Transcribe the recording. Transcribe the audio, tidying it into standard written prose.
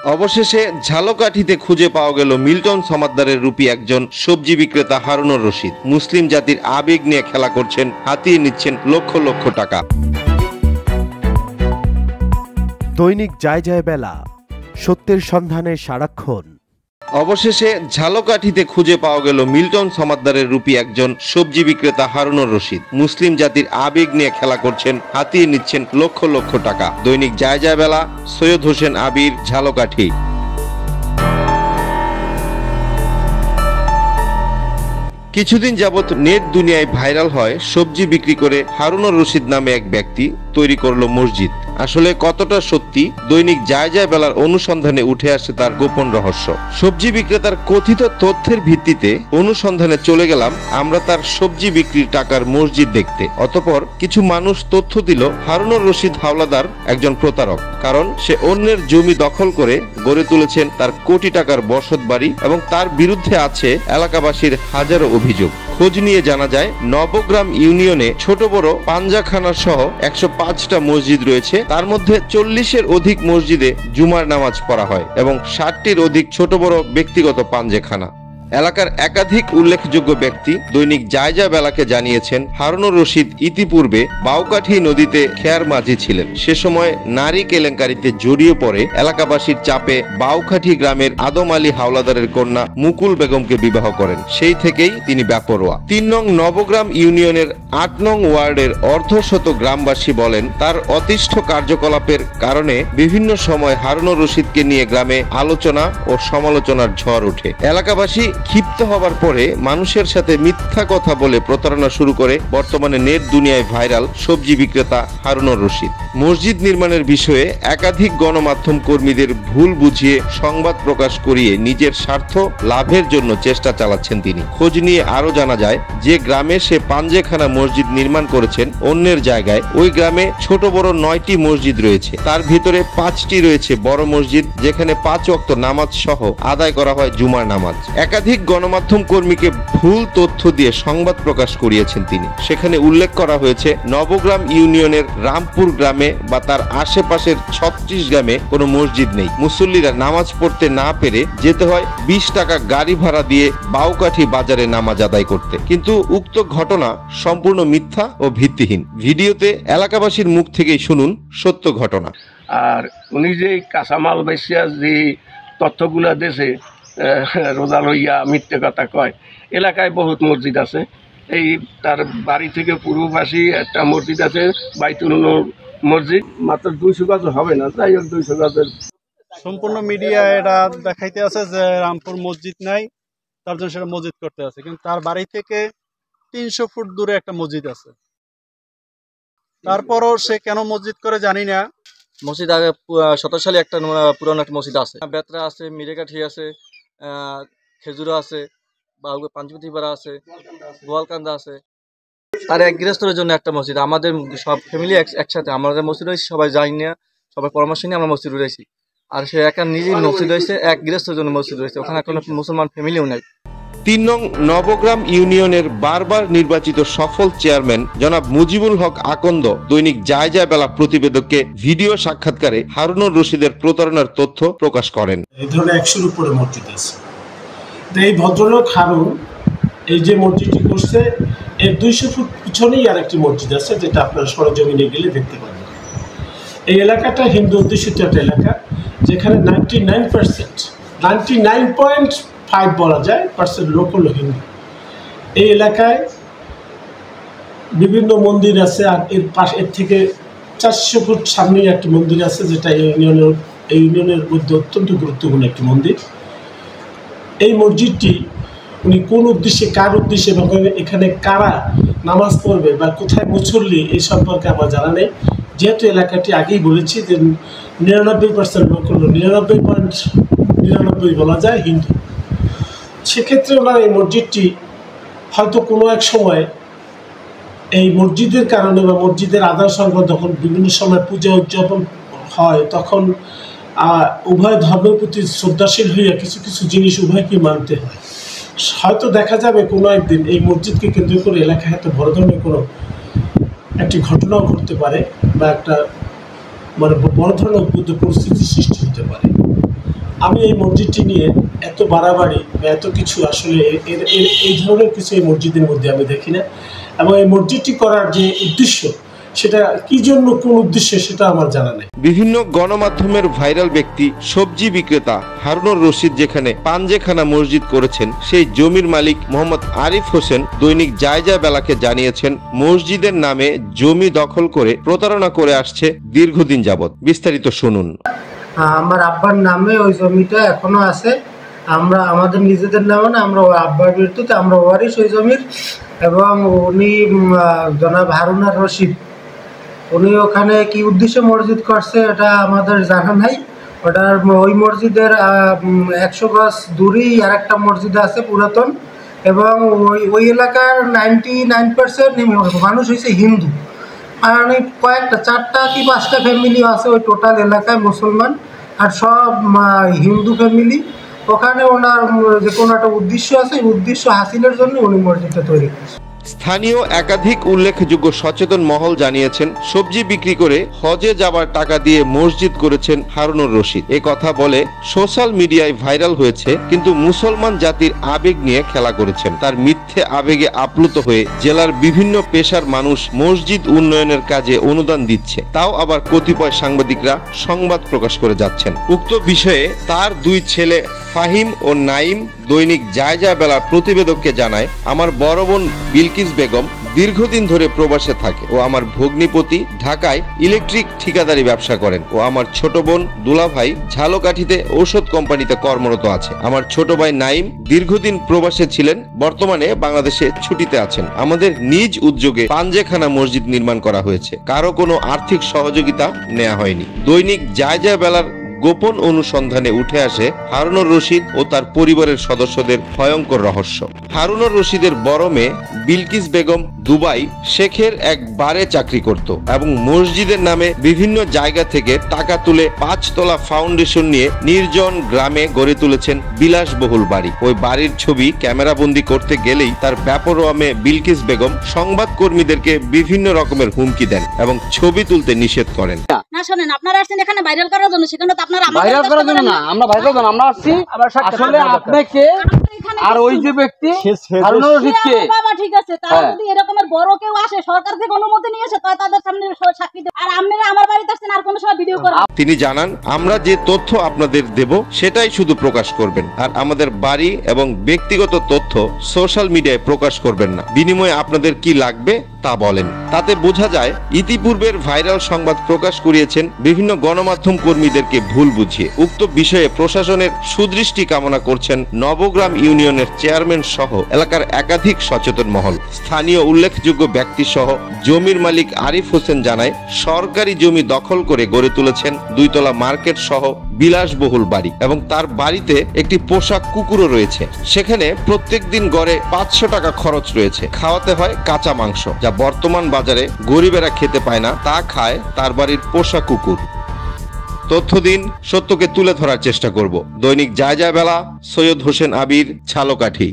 অবশেষে ঝালকাঠিতে খুঁজে পাওয়া গেল মিল্টন সমাদ্দারের রূপী একজন সবজি বিক্রেতা হারুনুর রশিদ। মুসলিম জাতির আবেগ নিয়ে খেলা করছেন, হাতিয়ে নিচ্ছেন লক্ষ লক্ষ টাকা। দৈনিক যায় যায় বেলা, সত্যের সন্ধানে সারাক্ষণ। অবশেষে ঝালকাঠিতে খুঁজে পাওয়া গেল মিল্টন সমাদ্দারের রূপী একজন সবজি বিক্রেতা হারুনুর রশিদ। মুসলিম জাতির আবেগ নিয়ে খেলা করছেন, হাতিয়ে নিচ্ছেন লক্ষ লক্ষ টাকা। দৈনিক যায় যায় বেলা, সৈয়দ হোসেন আবির, ঝালকাঠি। কিছুদিন যাবৎ নেট দুনিয়ায় ভাইরাল হয় সবজি বিক্রি করে হারুনুর রশিদ নামে এক ব্যক্তি তৈরি করলো মসজিদ। আসলে কতটা সত্যি, দৈনিক যায় যায় বেলার অনুসন্ধানে উঠে আসে তার গোপন রহস্য। সবজি বিক্রেতার কথিত তথ্যের ভিত্তিতে অনুসন্ধানে চলে গেলাম আমরা তার সবজি বিক্রির টাকার মসজিদ দেখতে। অতঃপর কিছু মানুষ তথ্য দিল হারুনুর রশিদ হাওলাদার একজন প্রতারক, কারণ সে অন্যের জমি দখল করে গড়ে তুলেছেন তার কোটি টাকার বসত বাড়ি এবং তার বিরুদ্ধে আছে এলাকাবাসীর হাজারো অভিযোগ। খোঁজ নিয়ে জানা যায় নবগ্রাম ইউনিয়নে ছোট বড় পাঞ্জাখানা সহ 105টা মসজিদ রয়েছে। তার মধ্যে 40-এর অধিক মসজিদে জুমার নামাজ পড়া হয় এবং 60টির অধিক ছোট বড় ব্যক্তিগত পাঞ্জাখানা। এলাকার একাধিক উল্লেখযোগ্য ব্যক্তি দৈনিক যায় যায় বেলাকে জানিয়েছেন হারুনুর রশিদ ইতিপূর্বে বাউকাঠি নদীতে খেয়ার মাঝি ছিলেন। সে সময় নারী কেলেঙ্কারিতে জড়িয়ে পড়ে এলাকাবাসীর চাপে বাউকাঠি গ্রামের আদম আলী হাওলাদারের কন্যা মুকুল বেগমকে বিবাহ করেন। সেই থেকেই তিনি বেপরোয়া। 3 নং নবগ্রাম ইউনিয়নের 8 নং ওয়ার্ডের অর্ধশত গ্রামবাসী বলেন তার অতিষ্ঠ কার্যকলাপের কারণে বিভিন্ন সময় হারুনুর রশিদকে নিয়ে গ্রামে আলোচনা ও সমালোচনার ঝড় ওঠে। এলাকাবাসী ক্ষিপ্ত হবার পরে মানুষের সাথে মিথ্যা কথা বলে প্রতারণা শুরু করে বর্তমানে নেট দুনিয়ায় ভাইরাল সবজি বিক্রেতা হারুনুর রশিদ। মসজিদ নির্মাণের বিষয়ে একাধিক গণমাধ্যম কর্মীদের ভুল বুঝিয়ে সংবাদ প্রকাশ করিয়ে নিজের স্বার্থ লাভের জন্য চেষ্টা চালাচ্ছেন তিনি। খোঁজ নিয়ে আরো জানা যায় যে গ্রামে সে পাঞ্জেখানা মসজিদ নির্মাণ করেছেন অন্যের জায়গায় ওই গ্রামে ছোট বড় 9টি মসজিদ রয়েছে। তার ভিতরে 5টি রয়েছে বড় মসজিদ, যেখানে 5 ওয়াক্ত নামাজ সহ আদায় করা হয় জুমার নামাজ। একাধিক গণমাধ্যম কর্মীকে ভুল তথ্য দিয়ে সংবাদ প্রকাশ করিয়েছেন তিনি। সেখানে উল্লেখ করা হয়েছে নবগ্রাম ইউনিয়নের রামপুর গ্রামে বা তার আশেপাশের 36 গ্রামে কোনো মসজিদ নেই। মুসল্লিরা নামাজ পড়তে না পেরে যেতে হয় 20 টাকা গাড়ি ভাড়া দিয়ে বাউকাঠি বাজারে নামাজ আদায় করতে। কিন্তু উক্ত ঘটনা সম্পূর্ণ মিথ্যা ও ভিত্তিহীন। ভিডিওতে এলাকাবাসীর মুখ থেকেই শুনুন সত্য ঘটনা। আর উনি যে কাঁচামাল বেশিয়া যে তথ্যগুলা দেশে রোজা লইয়া মিথ্যে কথা কয়, এলাকায় বহুত মসজিদ আছে। এই তার বাড়ি থেকে পূর্ব পাশে একটা মসজিদ আছে, বাইতুল নূর মসজিদ, মাত্র 200 গজ হবে না, যাই হোক 200 গজের। সম্পূর্ণ মিডিয়া এটা দেখাইতে আছে যে রামপুর মসজিদ নাই, তার জন্য সেটা মসজিদ করতে আছে, কিন্তু তার বাড়ি থেকে 300 ফুট দূরে একটা মসজিদ আছে। তারপরও সে কেন মসজিদ করে জানি না। মসজিদ আগে 17 সালে একটা পুরানো একটা মসজিদ আছে, বেতরা আছে, মিরেকাঠি আছে, খেজুরা আছে, বা পাঞ্চপতিপাড়া আছে, গোয়ালকান্দা আছে। তার এক গৃহস্থের জন্য একটা মসজিদ। আমাদের সব ফ্যামিলি একসাথে আমাদের মসজিদ রয়েছে, সবাই যাই না, সবাই পরামর্শ নিয়ে আমরা মসজিদ রয়েছি। আর সে একা নিজেই মসজিদ রয়েছে, এক গৃহস্থের জন্য মসজিদ রয়েছে, ওখানে কোনো মুসলমান ফ্যামিলিও নাই। 3 নং নবগ্রাম ইউনিয়নের বারবার নির্বাচিত সফল চেয়ারম্যান জনাব মুজিবুল হক আকন্দ দৈনিক যায় যায় বেলা প্রতিবেদককে ভিডিও সাক্ষাৎকারে হারুনুর রশিদের প্রতারণার তথ্য প্রকাশ করেন। এই ধরনের 100-এর উপরে মসজিদ আছে। এই ভদ্রলোক হারুন এই যে মসজিদটি করছে, এর 200 ফুট পিছনেই আরেকটি মসজিদ আছে, যেটা আপনারা সরজমিনে গেলে দেখতে পাবেন। এই এলাকাটা হিন্দু অধ্যুষিত একটা এলাকা, যেখানে 99.5 বলা যায় % লোক হলো হিন্দু। এই এলাকায় বিভিন্ন মন্দির আছে, আর এর থেকে 400 ফুট সামনেই একটি মন্দির আছে, যেটা এই ইউনিয়নের মধ্যে অত্যন্ত গুরুত্বপূর্ণ একটি মন্দির। এই মসজিদটি উনি কোন উদ্দেশ্যে, কার উদ্দেশ্যে এবং এখানে কারা নামাজ পড়বে বা কোথায় মুসল্লি, এই সম্পর্কে আমার জানা নেই। যেহেতু এলাকাটি আগেই বলেছি যে 99% লোক হলো 99.99 বলা যায় হিন্দু, সেক্ষেত্রে ওনার এই মসজিদটি হয়তো কোনো এক সময় এই মসজিদের কারণে বা মসজিদের আদান সংখ্যা যখন বিভিন্ন সময় পূজা উদযাপন হয়, তখন উভয় ধর্মের প্রতি শ্রদ্ধাশীল হইয়া কিছু কিছু জিনিস উভয়কে মানতে হয়। হয়তো দেখা যাবে কোনো একদিন এই মসজিদকে কেন্দ্র করে এলাকায় এত বড় ধরনের কোনো একটি ঘটনাও ঘটতে পারে, বা একটা বড় ধরনের উদ্বুদ্ধ পরিস্থিতি সৃষ্টি হতে পারে। আমি এই মসজিদটি নিয়ে এত বাড়াবাড়ি বা এত কিছু আসলে এই ধরনের কিছু এই মসজিদের মধ্যে আমি দেখি না, এবং এই মসজিদটি করার যে উদ্দেশ্য সেটা কি জন্য, কোন উদ্দেশ্যে, সেটা আমার জানা নেই। বিভিন্ন গণমাধ্যমের ভাইরাল ব্যক্তি সবজি বিক্রেতা হারুনুর রশিদ যেখানে পাঞ্জেখানা মসজিদ করেছেন, সেই জমির মালিক মোহাম্মদ আরিফ হোসেন দৈনিক জায়জা বেলাকে জানিয়েছেন মসজিদের নামে জমি দখল করে প্রতারণা করে আসছে দীর্ঘদিন যাবৎ। বিস্তারিত শুনুন। আমার আব্বার নামে ওই জমিটা এখনো আছে, আমরা আমাদের নিজেদের নামে না, আমরা আব্বার মৃত্যুতে আমরা ওয়ারিশ ওই জমির। এবং উনি জনাব হারুনুর রশিদ, উনি ওখানে কি উদ্দেশ্যে মসজিদ করছে এটা আমাদের জানা নাই। ওটার ওই মসজিদের 100 গজ দূরেই আর একটা মসজিদ আছে পুরাতন, এবং ওই এলাকার 99% মানুষ হয়েছে হিন্দু। আর কয়েকটা 4টা কি 5টা ফ্যামিলি আছে ওই টোটাল এলাকায় মুসলমান, আর সব হিন্দু ফ্যামিলি। ওখানে ওনার যে কোনো একটা উদ্দেশ্য আছে, উদ্দেশ্য হাসিলের জন্য উনি মসজিদটা তৈরি করছে। স্থানীয় একাধিক উল্লেখযোগ্য সচেতন মহল জানিয়েছেন সবজি বিক্রি করে হজে যাবার টাকা দিয়ে মসজিদ করেছেন হারুনুর রশিদ। এ কথা বলে সোশ্যাল মিডিয়ায় ভাইরাল হয়েছে, কিন্তু মুসলমান জাতির আবেগ নিয়ে খেলা করেছেন। তার মিথ্যে আবেগে আপ্লুত হয়ে জেলার বিভিন্ন পেশার মানুষ মসজিদ উন্নয়নের কাজে অনুদান দিচ্ছে, তাও আবার কতিপয় সাংবাদিকরা সংবাদ প্রকাশ করে যাচ্ছেন। উক্ত বিষয়ে তার 2 ছেলে ফাহিম ও নাইম দৈনিক জায়জা বেলা প্রতিবেদককে জানায়, আমার বড় বোন বিলকিস বেগম দীর্ঘদিন ধরে প্রবাসে থাকে ও আমার ভগ্নিপতি ঢাকায় ইলেকট্রিক ঠিকাদারি ব্যবসা করেন ও আমার ছোট বোন দুলাভাই ঝালকাঠিতে ঔষধ কোম্পানিতে কর্মরত আছে। আমার ছোট ভাই নাইম দীর্ঘদিন প্রবাসে ছিলেন, বর্তমানে বাংলাদেশে ছুটিতে আছেন। আমাদের নিজ উদ্যোগে পাঞ্জেখানা মসজিদ নির্মাণ করা হয়েছে, কারো কোনো আর্থিক সহযোগিতা নেওয়া হয়নি। দৈনিক জায়জা বেলার গোপন অনুসন্ধানে উঠে আসে হারুনুর রশিদ ও তার পরিবারের সদস্যদের ভয়ঙ্কর রহস্য। হারুনুর রশিদের বড় মেয়ে বিলকিস বেগম দুবাই শেখের এক বারে চাকরি করত এবং মসজিদের নামে বিভিন্ন জায়গা থেকে টাকা তুলে 5 তলা ফাউন্ডেশন নিয়ে নির্জন গ্রামে গড়ে তুলেছেন বিলাসবহুল বাড়ি। ওই বাড়ির ছবি ক্যামেরাবন্দি করতে গেলেই তার বেপরোয়া মেয়ে বিলকিস বেগম সংবাদ কর্মীদেরকে বিভিন্ন রকমের হুমকি দেন এবং ছবি তুলতে নিষেধ করেন। না শোনেন, আপনারা আসছেন এখানে ভাইরাল করার জন্য, সেখানে তো আপনারা ভাইরাল করার জন্য না, আমরা ভাইরাল করার আমরা আসছি আসলে আপনাকে আর ওই যে ব্যক্তি হারুনুর রশিদ কে বাবা ঠিক আছে, তারা যদি এরকমের বড় কেউ আসে সরকার থেকে অনুমতি নিয়ে আসে তাই তাদের সামনে সাক্ষী দেব। আর আপনারা আমার বাড়িতে আসছেন আর কোন সময় ভিডিও করবেন। তিনি জানান, আমরা যে তথ্য আপনাদের দেব সেটাই শুধু প্রকাশ করবেন, আর আমাদের বাড়ি এবং ব্যক্তিগত তথ্য সোশ্যাল মিডিয়ায় প্রকাশ করবেন না। বিনিময়ে আপনাদের কি লাগবে তা বলেন। তাতে বোঝা যায় ইতিপূর্বের ভাইরাল সংবাদ প্রকাশ করিয়েছেন বিভিন্ন গণমাধ্যম কর্মীদেরকে ভুল বুঝিয়ে। উক্ত বিষয়ে প্রশাসনের সুদৃষ্টি কামনা করছেন নবগ্রাম ইউনিয়নের চেয়ারম্যান সহ এলাকার একাধিক সচেতন মহল। স্থানীয় উল্লেখযোগ্য ব্যক্তি সহ জমির মালিক আরিফ হোসেন জানায়, সরকারি জমি দখল করে গড়ে তুলেছেন 2 তলা মার্কেট সহ বিলাসবহুল বাড়ি এবং তার বাড়িতে একটি পোষা কুকুরও রয়েছে। সেখানে প্রত্যেক দিন গড়ে 500 টাকা খরচ রয়েছে। খাওয়াতে হয় কাঁচা মাংস, যা বর্তমান বাজারে গরিবেরা খেতে পায় না, তা খায় তার বাড়ির পোষা কুকুর। তথ্য দিন, সত্যকে তুলে ধরার চেষ্টা করব। দৈনিক জায়জা বেলা, সৈয়দ হোসেন আবির, ঝালকাঠি।